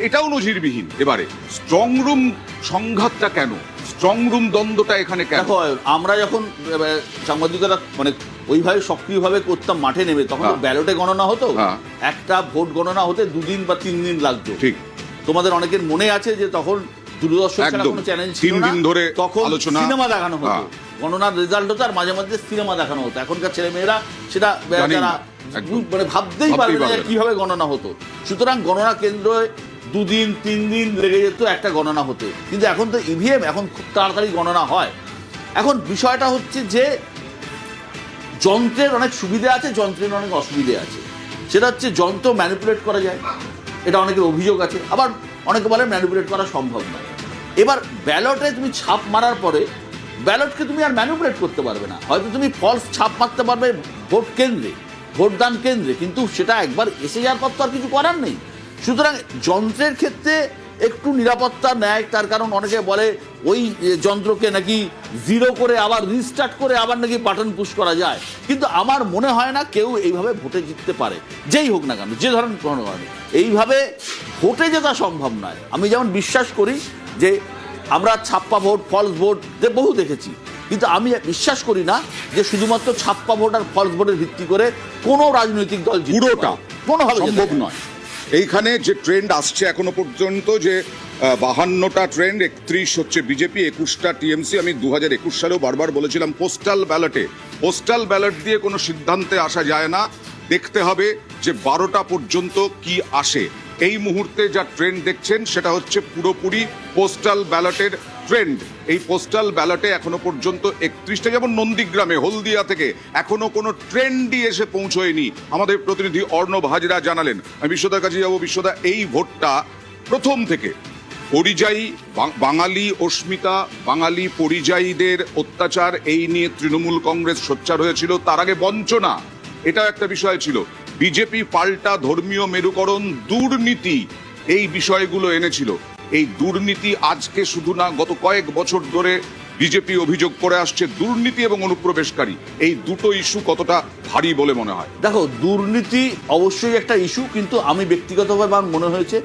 এটাও নজিরবিহীন। এবারে স্ট্রং রুম সংঘাতটা কেন, স্ট্রং রুম দ্বন্দ্বটা এখানে কেন? দেখো, আমরা যখন সাংবাদিকতা মানে ওইভাবে সক্রিয়ভাবে করতাম মাঠে নেমে, তখন ব্যালটে গণনা হতো, একটা ভোট গণনা হতে 2 দিন বা 3 দিন লাগতো। ঠিক, তোমাদের অনেকের মনে আছে যে তখন দূরদর্শন ছাড়া কোনো চ্যানেল ছিল না, তখন সিনেমা দেখানো হতো, গণনার রেজাল্ট হতো, আর মাঝে মাঝে সিনেমা দেখানো হতো। এখনকার ছেলেমেয়েরা সেটা যারা মানে ভাবতেই পারবে না কিভাবে গণনা হতো। সুতরাং গণনা কেন্দ্রে 2 দিন 3 দিন লেগে যেত একটা গণনা হতে। কিন্তু এখন তো ইভিএম, এখন খুব তাড়াতাড়ি গণনা হয়। এখন বিষয়টা হচ্ছে যে যন্ত্রের অনেক সুবিধা আছে, যন্ত্রের অনেক অসুবিধে আছে। সেটা হচ্ছে যন্ত্র ম্যানিপুলেট করা যায়, এটা অনেকের অভিযোগ আছে, আবার অনেকে বলে ম্যানিপুলেট করা সম্ভব নয়। এবার ব্যালটে তুমি ছাপ মারার পরে ব্যালটকে তুমি আর ম্যানিপুলেট করতে পারবে না। হয়তো তুমি ফলস ছাপ মারতে পারবে ভোট কেন্দ্রে, ভোটদান কেন্দ্রে, কিন্তু সেটা একবার এসে যাওয়ার পর তো আর কিছু করার নেই। সুতরাং যন্ত্রের ক্ষেত্রে একটু নিরাপত্তা নেয়, তার কারণ অনেকে বলে ওই যন্ত্রকে নাকি 0 করে আবার রিস্টার্ট করে আবার নাকি বাটন পুশ করা যায়। কিন্তু আমার মনে হয় না কেউ এইভাবে ভোটে জিততে পারে, যেই হোক না কেন, যে ধরনের কোনো কারণে এইভাবে ভোটে জেতা সম্ভব নয়। আমি যেমন বিশ্বাস করি যে আমরা ছাপ্পা ভোট, ফলস ভোট বহু দেখেছি, কিন্তু আমি বিশ্বাস করি না যে শুধুমাত্র ছাপ্পা ভোট আর ফলস ভোটের ভিত্তি করে কোনো রাজনৈতিক দল পুরোটা কোনোভাবে সম্ভব নয়। এইখানে যে ট্রেন্ড আসছে এখনো পর্যন্ত, যে 52টা ট্রেন্ড, 31 হচ্ছে বিজেপি, 21টা টিএমসি। আমি 2021 সালেও বারবার বলেছিলাম পোস্টাল ব্যালট দিয়ে কোনো সিদ্ধান্তে আসা যায় না, দেখতে হবে যে 12টা পর্যন্ত কি আসে। এই মুহূর্তে যা ট্রেন্ড দেখছেন সেটা হচ্ছে পুরোপুরি পোস্টাল ব্যালটের ট্রেন্ড। এই পোস্টাল ব্যালটে এখনো পর্যন্ত 31টা, যেমন নন্দীগ্রামে হলদিয়া থেকে এখনো কোনো ট্রেন্ডই এসে পৌঁছয়নি। আমাদের প্রতিনিধি অর্ণব হাজরা জানালেন। আমি বিশ্বদার কাছে যাবো। বিশ্বদা, এই ভোটটা প্রথম থেকে পরিযায়ী বাঙালি অস্মিতা, বাঙালি পরিযায়ীদের অত্যাচার, এই নিয়ে তৃণমূল কংগ্রেস সোচ্চার হয়েছিল। তার আগে বঞ্চনা, এটা একটা বিষয় ছিল। বিজেপি পাল্টা ধর্মীয় মেরুকরণ, দুর্নীতি, এই বিষয়গুলো এনেছিল। এই দুর্নীতি আজকে শুধু না, গত কয়েক বছর ধরে বিজেপি অভিযোগ করে আসছে দুর্নীতি এবং অনুপ্রবেশকারী। এই দুটো ইস্যু কতটা ভারী বলে মনে হয়? দেখো, দুর্নীতি অবশ্যই একটা ইস্যু, কিন্তু আমি ব্যক্তিগতভাবে আমার মনে হয়েছে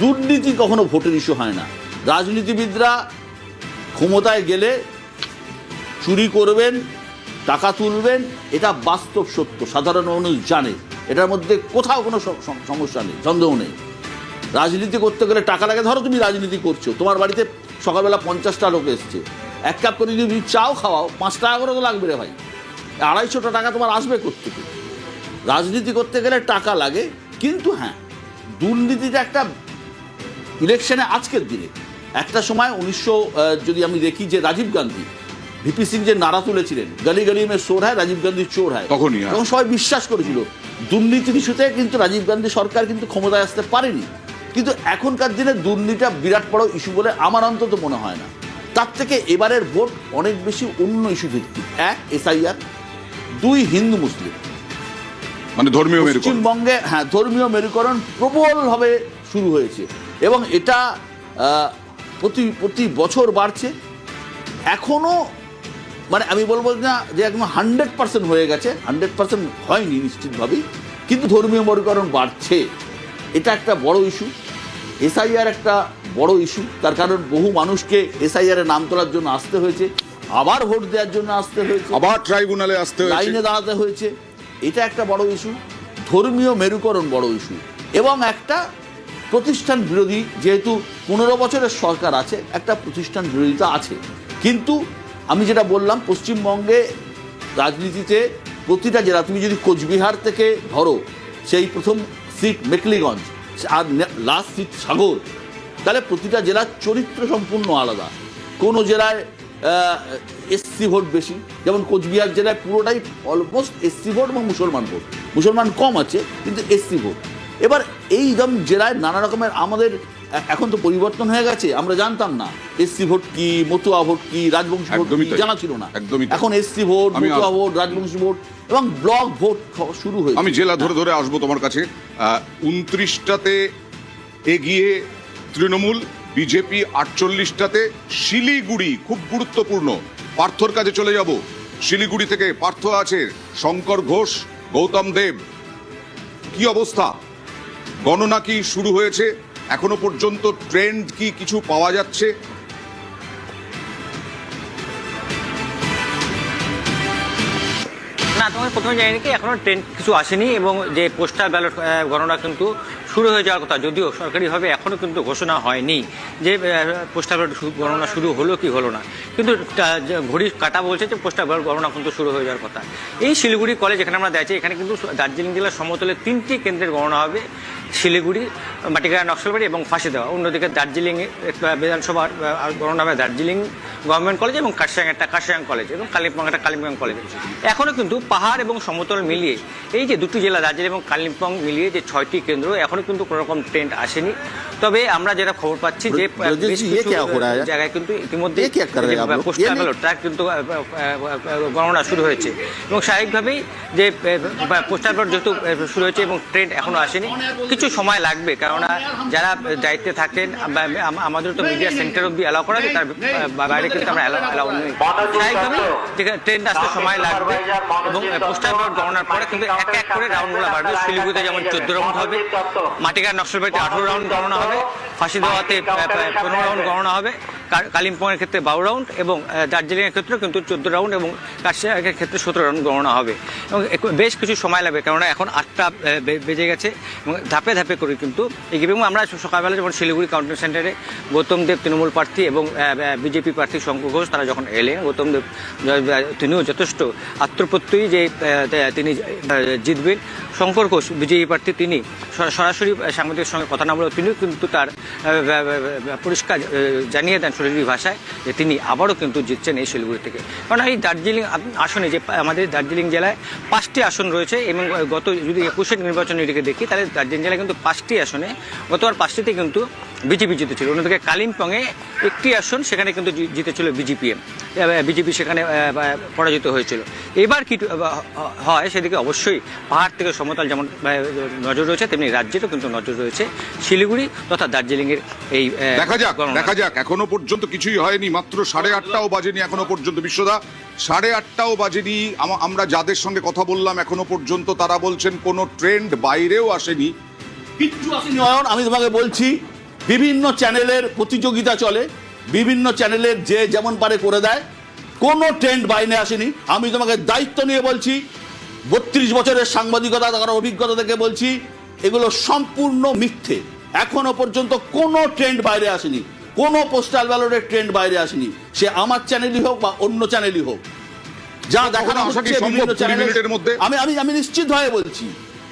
দুর্নীতি কখনো ভোটের ইস্যু হয় না। রাজনীতিবিদরা ক্ষমতায় গেলে চুরি করবেন, টাকা তুলবেন, এটা বাস্তব সত্য, সাধারণ মানুষ জানে, এটার মধ্যে কোথাও কোনো সমস্যা নেই, সন্দেহ নেই। রাজনীতি করতে গেলে টাকা লাগে। ধরো তুমি রাজনীতি করছো, তোমার বাড়িতে সকালবেলা 50টা লোক এসছে, 1 কাপ করে যদি চাও খাওয়াও 5 টাকা করে তো লাগবে রে ভাই, 250 টাকা তোমার আসবে কোত্থেকে? রাজনীতি করতে গেলে টাকা লাগে। কিন্তু হ্যাঁ, দুর্নীতিটা একটা ইলেকশনে, আজকের দিনে একটা সময় যদি আমি দেখি যে রাজীব গান্ধী, ভিপি সিং যে নারা তুলেছিলেন, গলি গলি মে চোর হয়, রাজীব গান্ধী চোর হয়, তখন সবাই বিশ্বাস করেছিল। দুর্নীতির ইস্যুতে কিন্তু রাজীব গান্ধী সরকার কিন্তু ক্ষমতায় আসতে পারেনি। কিন্তু এখনকার দিনে দুর্নীতিটা বিরাট বড় ইস্যু বলে আমার অন্তত মনে হয় না। তার থেকে এবারের ভোট অনেক বেশি অন্য ইস্যু ভিত্তিক। 1, এসআইআর, 2, হিন্দু মুসলিম, মানে ধর্মীয় মেরুকরণ। পশ্চিমবঙ্গে হ্যাঁ, ধর্মীয় মেরুকরণ প্রবলভাবে শুরু হয়েছে এবং এটা প্রতি বছর বাড়ছে। এখনো মানে আমি বলবো না যে একদম 100% হয়ে গেছে, 100% হয়নি নিশ্চিতভাবেই, কিন্তু ধর্মীয় মেরুকরণ বাড়ছে। এটা একটা বড় ইস্যু। এসআইআর একটা বড় ইস্যু, তার কারণ বহু মানুষকে এসআইআর এর নাম তোলার জন্য আসতে হয়েছে, আবার ভোট দেওয়ার জন্য আসতে হয়েছে, আবার ট্রাইব্যুনালে আসতে হয়েছে, লাইনে দাঁড়াতে হয়েছে। এটা একটা বড় ইস্যু, ধর্মীয় মেরুকরণ বড় ইস্যু, এবং একটা প্রতিষ্ঠান বিরোধী, যেহেতু 15 বছরের সরকার আছে, একটা প্রতিষ্ঠান বিরোধিতা আছে। কিন্তু আমি যেটা বললাম, পশ্চিমবঙ্গে রাজনীতিতে প্রতিটা জেলা, তুমি যদি কোচবিহার থেকে ধরো, সেই প্রথম সিট মেকলিগঞ্জ আর লাস্ট সিট সাগর, তাহলে প্রতিটা জেলার চরিত্র সম্পূর্ণ আলাদা। কোনো জেলায় এসসি ভোট বেশি, যেমন কোচবিহার জেলায় পুরোটাই অলমোস্ট এসসি ভোট এবং মুসলমান ভোট, মুসলমান কম আছে কিন্তু এসসি ভোট। এবার এই জেলায় নানা রকমের, আমাদের এখন তো পরিবর্তন হয়ে গেছে, আমরা জানতাম না এসসি ভোট কি, মতুয়া ভোট কি, রাজবংশী ভোট কি, জানা ছিল না। এখন SC vote, Matua vote, Rajbanshi vote এবং ব্লক ভোট শুরু হয়েছে। আমি জেলা ধরে ধরে আসবো তোমার কাছে। 29টাতে এগিয়ে তৃণমূল, বিজেপি 48টাতে। শিলিগুড়ি খুব গুরুত্বপূর্ণ, পার্থর কাছে চলে যাব। শিলিগুড়ি থেকে পার্থ আছে, শঙ্কর ঘোষ, গৌতম দেব, কি অবস্থা? গণনা কি শুরু হয়েছে? এখনো পর্যন্ত ট্রেন্ড কি কিছু পাওয়া যাচ্ছে? না, তোমাকে প্রথমে জানি কি এখনো ট্রেন্ড কিছু আসেনি, এবং যে পোস্টাল ব্যালট গণনা কিন্তু শুরু হয়ে যাওয়ার কথা, যদিও সরকারিভাবে এখনও কিন্তু ঘোষণা হয়নি যে পোস্টাল ব্যালট গণনা শুরু হলো কি হলো না, কিন্তু ঘড়ি কাটা বলছে যে পোস্টাল ব্যালট গণনা কিন্তু শুরু হয়ে যাওয়ার কথা। এই শিলিগুড়ি কলেজ এখানে আমরা দেখছি, এখানে কিন্তু দার্জিলিং জেলার সমতলে 3টি কেন্দ্রের গণনা হবে, শিলিগুড়ি, মাটিগাড়া, নকশালবাড়ি এবং ফাঁসি দেওয়া। অন্যদিকে দার্জিলিং বিধানসভা গণনা হবে দার্জিলিং গভর্নমেন্ট কলেজ এবং কার্শিয়াং একটা কার্শিয়াং কলেজ এবং কালিম্পং একটা কালিম্পং কলেজ। এখনও কিন্তু পাহাড় এবং সমতল মিলিয়ে এই যে দুটি জেলা দার্জিলিং এবং কালিম্পং মিলিয়ে যে 6টি কেন্দ্র, এখনও কিন্তু কোনো রকম ট্রেন্ড আসেনি। তবে আমরা যেটা খবর পাচ্ছি যে জায়গায় কিন্তু ইতিমধ্যে পোস্টাল ব্যালটটা কিন্তু গণনা শুরু হয়েছে, এবং স্বাভাবিকভাবেই যে পোস্টাল ব্যালট যেহেতু শুরু হয়েছে এবং ট্রেন্ড এখনও আসেনি, কিছু সময় লাগবে, কেননা যারা দায়িত্বে থাকেন আমাদের তো মিডিয়া সেন্টার অব্দি অ্যালাউ করা যায়, তার বাইরে কিন্তু আমরা অ্যালাউ নেই। স্বাভাবিকভাবেই ট্রেন্ড আসতে সময় লাগবে, এবং পোস্টাল ব্যালট গণনার পরে কিন্তু এক এক করে রাউন্ডগুলো বাড়বে। শিলিগুড়িতে যেমন 14 রাউন্ড হবে, মাটিগাড় নকশালবাড়িতে 18 রাউন্ড গণনা হবে, ফাঁসি দেওয়াতে 15 রাউন্ড গণনা হবে, কালিম্পংয়ের ক্ষেত্রে 12 রাউন্ড, এবং দার্জিলিংয়ের ক্ষেত্রে কিন্তু 14 রাউন্ড, এবং কার্শিয়াংয়ের ক্ষেত্রে 17 রাউন্ড গণনা হবে। এবং বেশ কিছু সময় লাগবে, কেননা এখন 8টা বেজে গেছে, এবং ধাপে ধাপে করে কিন্তু এগিয়ে। এবং আমরা সকালবেলা যেমন শিলিগুড়ি কাউন্টিং সেন্টারে গৌতম দেব তৃণমূল প্রার্থী এবং বিজেপি প্রার্থী শঙ্কর ঘোষ তারা যখন এলেন, গৌতম দেব তিনিও যথেষ্ট আত্মপ্রত্যয়ী যে তিনি জিতবেন। শঙ্কর ঘোষ বিজেপি প্রার্থী, তিনি সরাসরি সাংবাদিকের সঙ্গে কথা না বলেও তিনিও কিন্তু তার পরিষ্কার জানিয়ে দেন শরীরী ভাষায় যে তিনি আবারও কিন্তু জিতছেন এই শিলিগুড়ি থেকে। কারণ এই দার্জিলিং আসনে যে আমাদের দার্জিলিং জেলায় 5টি আসন রয়েছে, এবং গত যদি 21-এর নির্বাচনের দিকে দেখি তাহলে দার্জিলিং জেলায় কিন্তু 5টি আসনে গতবার 5টিতে কিন্তু বিজেপি জিতেছিল। অন্যদিকে কালিম্পংয়ে 1টি আসন, সেখানে কিন্তু জিতেছিল বিজেপি সেখানে পরাজিত হয়েছিল। এবার কি হয় সেদিকে অবশ্যই পাহাড় থেকে সমতল যেমন নজর রয়েছে, তেমনি রাজ্যেরও কিন্তু নজর রয়েছে শিলিগুড়ি তথা দার্জিলিংয়ের। এই দেখা যাক এখনো পর্যন্ত কিছুই হয়নি, মাত্র 8:30টাও বাজেনি এখনো পর্যন্ত। বিশ্বদা, 8:30টাও বাজেনি। আমরা যাদের সঙ্গে কথা বললাম এখনো পর্যন্ত তারা বলছেন কোনো ট্রেন্ড বাইরেও আসেনি, কিচ্ছু আসেনি। আমি তোমাকে বলছি, বিভিন্ন চ্যানেলের প্রতিযোগিতা চলে, বিভিন্ন চ্যানেলের যে যেমন পারে করে দেয়, কোনো ট্রেন্ড বাইরে আসেনি। আমি তোমাকে দায়িত্ব নিয়ে বলছি, 32 বছরের সাংবাদিকতা তার অভিজ্ঞতা থেকে বলছি, এগুলো সম্পূর্ণ মিথ্যে। এখনো পর্যন্ত কোনো ট্রেন্ড বাইরে আসেনি, কোনো পোস্টাল ব্যালটের ট্রেন্ড বাইরে আসেনি, সে আমার চ্যানেলই হোক বা অন্য চ্যানেলই হোক। যা দেখানো হচ্ছে বিভিন্ন চ্যানেলের মধ্যে, আমি নিশ্চিত হয়ে বলছি,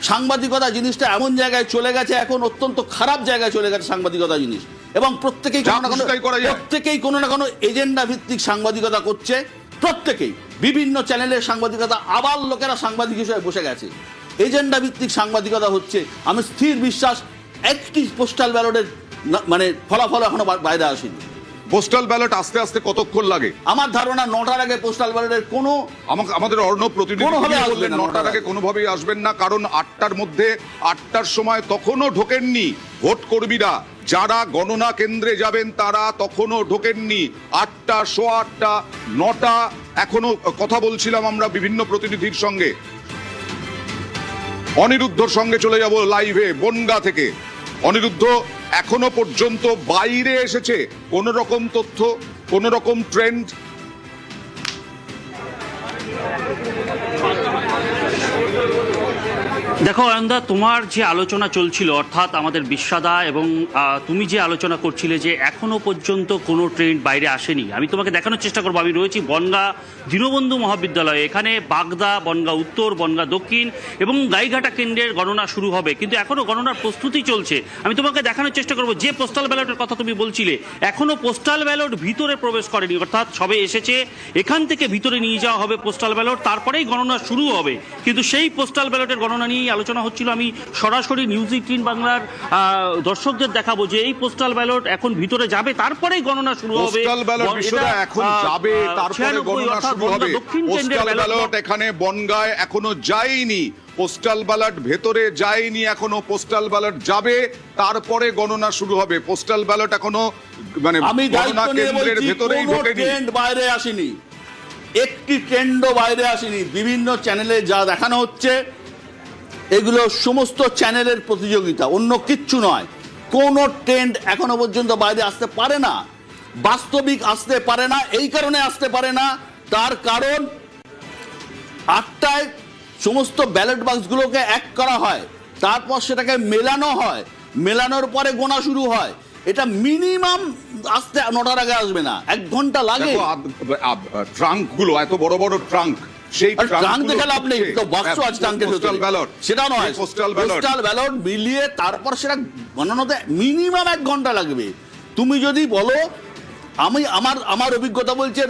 সাংবাদিকতা জিনিসটা এমন জায়গায় চলে গেছে, এখন অত্যন্ত খারাপ জায়গায় চলে গেছে সাংবাদিকতা জিনিস, এবং প্রত্যেকেই কোনো না কোনো এজেন্ডা ভিত্তিক সাংবাদিকতা করছে। প্রত্যেকেই বিভিন্ন চ্যানেলের সাংবাদিকতা, আবার লোকেরা সাংবাদিক হিসেবে বসে গেছে, এজেন্ডা ভিত্তিক সাংবাদিকতা হচ্ছে। আমি স্থির বিশ্বাস একটি পোস্টাল ব্যালটের মানে ফলাফল এখনো বাইরে আসেনি। পোস্টাল ব্যালট আস্তে আস্তে কতক্ষণ লাগে? আমার ধারণা 9টার আগে পোস্টাল ব্যালটের কোনো, আমাদের অর্ণব প্রতিনিধি বললেন 9টার আগে কোনোভাবেই আসবেন না, কারণ 8টার মধ্যে 8টার সময় তখনও ঢোকেননি ভোট কর্মীরা, যারা গণনা কেন্দ্রে যাবেন তারা তখনও ঢোকেননি। 8টা, 8:15, 9টা, এখনো কথা বলছিলাম আমরা বিভিন্ন প্রতিনিধির সঙ্গে। অনিরুদ্ধর সঙ্গে চলে যাব লাইভে বনগাঁ থেকে। অনিরুদ্ধ, এখনো পর্যন্ত বাইরে এসেছে কোন রকম তথ্য, কোন রকম ট্রেন্ড? দেখো অয়নদা, তোমার যে আলোচনা চলছিল, অর্থাৎ আমাদের বিশ্বাদা এবং তুমি যে আলোচনা করছিলে যে এখনো পর্যন্ত কোনো ট্রেন্ড বাইরে আসেনি, আমি তোমাকে দেখানোর চেষ্টা করবো। আমি রয়েছি বনগাঁ দীনবন্ধু মহাবিদ্যালয়ে, এখানে বাগদা, বনগাঁ উত্তর, বনগাঁ দক্ষিণ এবং গাইঘাটা কেন্দ্রের গণনা শুরু হবে, কিন্তু এখনো গণনার প্রস্তুতি চলছে। আমি তোমাকে দেখানোর চেষ্টা করবো যে পোস্টাল ব্যালটের কথা তুমি বলছিলে, এখনো পোস্টাল ব্যালট ভিতরে প্রবেশ করেনি, অর্থাৎ সবে এসেছে, এখান থেকে ভিতরে নিয়ে যাওয়া হবে পোস্টাল ব্যালট, তারপরেই গণনা শুরু হবে। কিন্তু সেই পোস্টাল ব্যালটের গণনা নিয়ে আলোচনা হচ্ছিল। আমি সরাসরি নিউজ 18 বাংলার দর্শকদের দেখাবো যে এই পোস্টাল ব্যালট এখন ভিতরে যাবে, তারপরেই গণনা শুরু হবে। পোস্টাল ব্যালট বিষয়টা এখন যাবে, তারপরে গণনা শুরু হবে। পোস্টাল ব্যালট এখানে বনগাঁয় এখনো যায়নি, পোস্টাল ব্যালট ভেতরে যায়নি এখনো, পোস্টাল ব্যালট যাবে, তারপরে গণনা শুরু হবে। পোস্টাল ব্যালট এখনো মানে গণনা কেন্দ্রের ভেতরেই ঢোকেনি, ট্রেন্ড বাইরে আসেনি, একটি ট্রেন্ডও বাইরে আসেনি। বিভিন্ন চ্যানেলে যা দেখানো হচ্ছে এগুলো সমস্ত চ্যানেলের প্রতিযোগিতা, অন্য কিচ্ছু নয়। কোনো ট্রেন্ড এখনো পর্যন্ত বাইরে আসতে পারে না, বাস্তবিক আসতে পারে না। এই কারণে আসতে পারে না, তার কারণ 8টায় সমস্ত ব্যালট বাক্সগুলোকে এক করা হয়, তারপর সেটাকে মেলানো হয়, মেলানোর পরে গোনা শুরু হয়। এটা মিনিমাম আসতে 9টার আগে আসবে না, 1 ঘন্টা লাগে। ট্রাঙ্ক গুলো এত বড় বড় ট্রাঙ্ক, সেই ট্রাঙ্ক দেখে লাভ নেই, তো বাক্স আছে ট্রাঙ্কের ভেতরে, সেটা নয়, পোস্টাল ব্যালট মিলিয়ে তারপর সেটা বানানোতে মিনিমাম 1 ঘন্টা লাগবে। তুমি যদি বলো, আমার অভিজ্ঞতা বলছে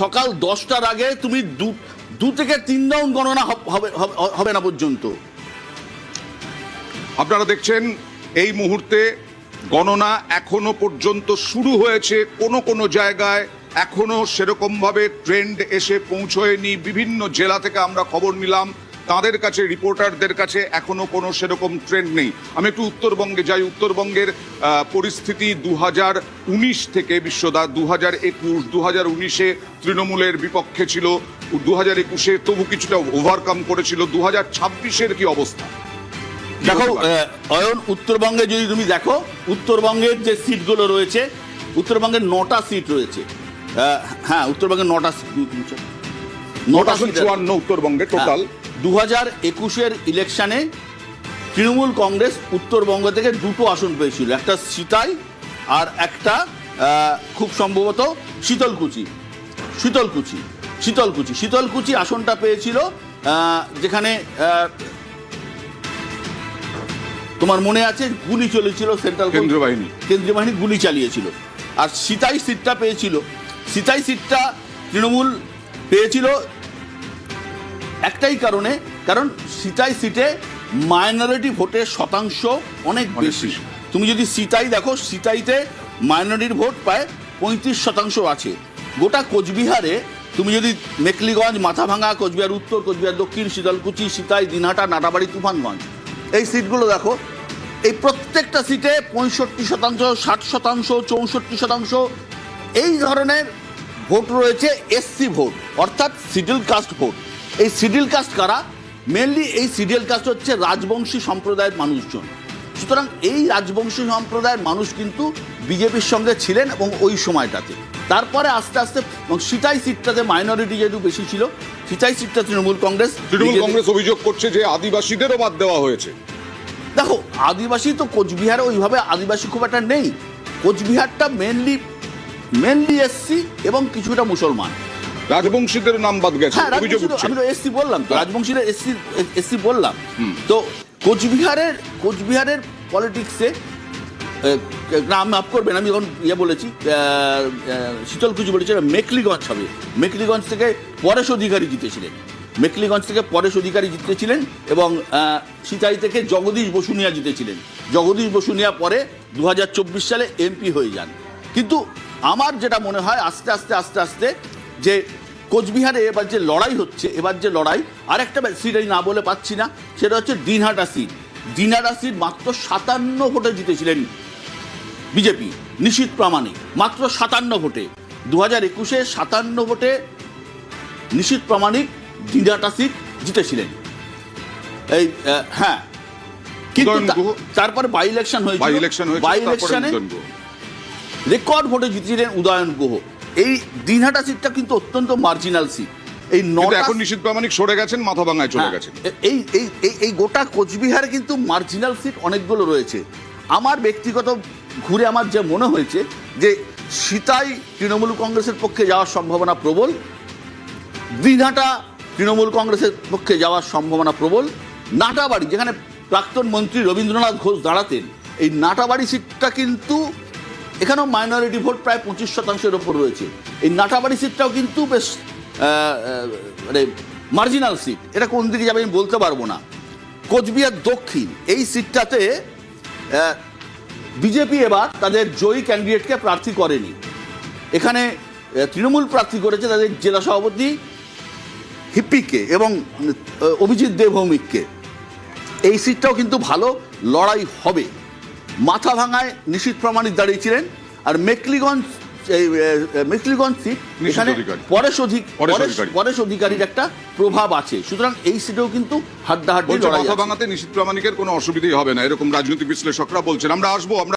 সকাল 10টার আগে তুমি 2 থেকে 3 রাউন্ড গণনা হবে না পর্যন্ত। আপনারা দেখছেন এই মুহূর্তে গণনা এখনো পর্যন্ত শুরু হয়েছে, কোনো জায়গায় এখনো সেরকম ভাবে ট্রেন্ড এসে পৌঁছয়নি। বিভিন্ন জেলা থেকে আমরা খবর নিলাম, তাদের কাছে, রিপোর্টারদের কাছে এখনো কোনো সেরকম ট্রেন্ড নেই। আমি একটু উত্তরবঙ্গে যাই। উত্তরবঙ্গের পরিস্থিতি 2019 থেকে বিশ্বদা 2021, 2019-এ তৃণমূলের বিপক্ষে ছিল, 2021-এ তবু কিছুটা ওভারকাম করেছিল। 2026-এর কি অবস্থা? দেখো অয়ন, উত্তরবঙ্গে যদি তুমি দেখো, উত্তরবঙ্গের যে সিটগুলো রয়েছে, উত্তরবঙ্গের 9টা সিট রয়েছে। হ্যাঁ, উত্তরবঙ্গের 9টা সিট, 9টা সিট 54 উত্তরবঙ্গে টোটাল। 2021-এর ইলেকশনে তৃণমূল কংগ্রেস উত্তরবঙ্গ থেকে 2টো আসন পেয়েছিল, একটা সিতাই আর একটা খুব সম্ভবত শীতলকুচি আসনটা পেয়েছিল, যেখানে তোমার মনে আছে গুলি চলেছিল, সেন্ট্রাল কেন্দ্রীয় বাহিনী গুলি চালিয়েছিল। আর সিতাই সিটটা তৃণমূল পেয়েছিল একটাই কারণে, কারণ সিতাই সিটে মাইনরিটি ভোটের শতাংশ অনেক বেশি। তুমি যদি সিতাই দেখো, সিতাইতে মাইনরিটির ভোট প্রায় 35% আছে। গোটা কোচবিহারে তুমি যদি মেখলিগঞ্জ, মাথাভাঙা, কোচবিহার উত্তর, কোচবিহার দক্ষিণ, শীতলকুচি, সিতাই, দিনহাটা, নাটাবাড়ি, তুফানগঞ্জ, এই সিটগুলো দেখো, এই প্রত্যেকটা সিটে 65%, 60%, 64% এই ধরনের ভোট রয়েছে। এসসি ভোট, অর্থাৎ শিডিউল কাস্ট ভোট। এই শিডিউল কাস্ট কারা? মেনলি এই শিডিউল কাস্ট হচ্ছে রাজবংশী সম্প্রদায়ের মানুষজন। সুতরাং এই রাজবংশী সম্প্রদায়ের মানুষ কিন্তু বিজেপির সঙ্গে ছিলেন এবং ওই সময়টাতে, তারপরে আস্তে আস্তে, এবং সিতাই সিটটাতে মাইনরিটি যেহেতু বেশি ছিল, সিতাই সিটটা তৃণমূল কংগ্রেস অভিযোগ করছে যে আদিবাসীদেরও বাদ দেওয়া হয়েছে। দেখো, আদিবাসী তো কোচবিহারে ওইভাবে আদিবাসী খুব একটা নেই। কোচবিহারটা মেনলি এসসি এবং কিছুটা মুসলমান। রাজবংশীদের নাম বাদ গেছে, আমি তো এসসি বললাম, তো রাজবংশীদের এসসি বললাম। তো কোচবিহারের পলিটিক্সে নাম মাফ করবেন, আমি যখন বলেছি শীতলকুচি বলেছি, মেখলিগঞ্জ হবে। মেখলিগঞ্জ থেকে পরেশ অধিকারী জিতেছিলেন এবং সিতাই থেকে জগদীশ বসুনিয়া জিতেছিলেন। জগদীশ বসুনিয়া পরে 2024 সালে এমপি হয়ে যান। কিন্তু আমার যেটা মনে হয় আস্তে আস্তে যে কোচবিহারে এবার যে লড়াই হচ্ছে, আর একটা সিট আমি না বলে পাচ্ছি না, সেটা হচ্ছে দিনহাটা সিট। মাত্র 57 ভোটে জিতেছিলেন বিজেপি, নিশীথ প্রামাণিক, মাত্র 57 ভোটে। 2021-এ 57 ভোটে নিশীথ প্রামাণিক দিনহাটা সিট জিতেছিলেন। এই হ্যাঁ, কিন্তু তারপরে বাই ইলেকশন হয়েছে, রেকর্ড ভোটে জিতেছিলেন উদয়ন গুহ। এই দিনহাটা সিটটা কিন্তু অত্যন্ত মার্জিনাল সিট। এই 9টা এখন নিশীথ প্রামাণিক সরে গেছেন, মাথাভাঙায় চলে গেছেন। এই গোটা কোচবিহারে কিন্তু মার্জিনাল সিট অনেকগুলো রয়েছে। আমার ব্যক্তিগত ঘুরে আমার যে মনে হয়েছে যে সিতাই তৃণমূল কংগ্রেসের পক্ষে যাওয়ার সম্ভাবনা প্রবল, দিনহাটা তৃণমূল কংগ্রেসের পক্ষে যাওয়ার সম্ভাবনা প্রবল। নাটাবাড়ি, যেখানে প্রাক্তন মন্ত্রী রবীন্দ্রনাথ ঘোষ দাঁড়াতেন, এই নাটাবাড়ি সিটটা কিন্তু এখানেও মাইনরিটি ভোট প্রায় 25%-এর ওপর রয়েছে। এই নাটাবাড়ি সিটটাও কিন্তু বেশ মানে মার্জিনাল সিট। এটা কোন দিকে যাবে আমি বলতে পারবো না। কোচবিহার দক্ষিণ, এই সিটটাতে বিজেপি এবার তাদের জয়ী ক্যান্ডিডেটকে প্রার্থী করেনি। এখানে তৃণমূল প্রার্থী করেছে তাদের জেলা সভাপতি হিপ্পিকে এবং অভিজিৎ দে ভৌমিককে। এই সিটটাও কিন্তু ভালো লড়াই হবে। মাথাভাঙায় নিশীথ প্রামাণিক দাঁড়িয়েছিলেন, আর মেখলিগঞ্জ এই মেখলিগঞ্জ সিট নিশীথ এখানে অধিকারী। পরেশ অধিকারীর একটা প্রভাব আছে, সুতরাং এই সিটেও কিন্তু হাড্ডাহাড্ডি বলছে লড়াই মাথা আছে। ভাঙাতে নিশীথ প্রামাণিকের কোনো অসুবিধাই হবে না, এরকম রাজনৈতিক বিশ্লেষকরা বলছেন। আমরা আসবো, আমরা